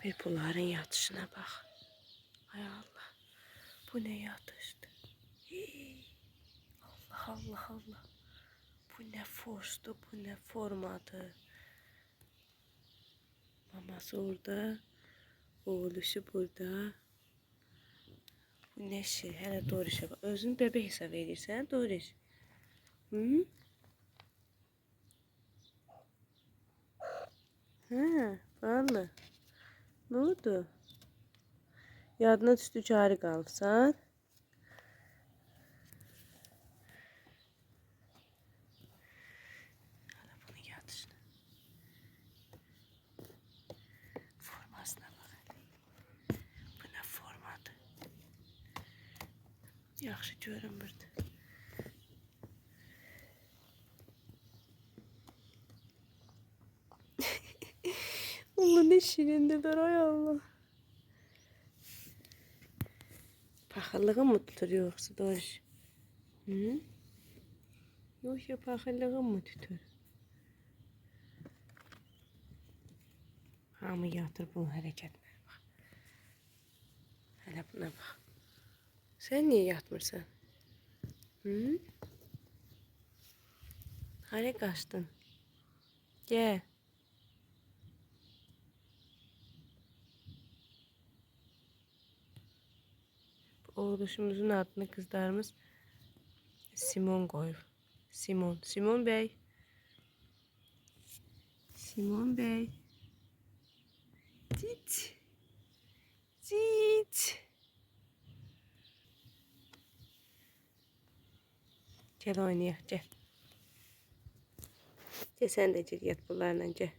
Bir bunların yatışına bak. Ay Allah. Bu ne yatıştı? Hii. Allah Allah Allah. Bu ne forstu, bu ne formadı. Maması orada. Oğluşu burada. Bu ne şey? Hele Doriş'e bak. Özünü bebek hesap edirsən, Doriş. Hı? Ha, vallahi. Ne oldu? Yadına düştü cari qalbsan. Hala bunu yatışdı. Formasına bak. Bu ne formadı? Yaxşı görünmürdü. Allah ne şirindidir ay Allah. Paxıllığı mı tutur yoksa Doriş? Hı? Yoksa paxıllığı mı tutur? Hamı yatır bunun hərəkətinə bak. Hələ buna bak. Sen niye yatmırsan? Hı? Hara qaçdın? Gel. Oğluşumuzun adını kızlarımız Simon koyup. Simon. Simon Bey. Simon Bey. Cit. Cit. Gel oynayaq, gel. Gel sen de gel yat bunlarla gel.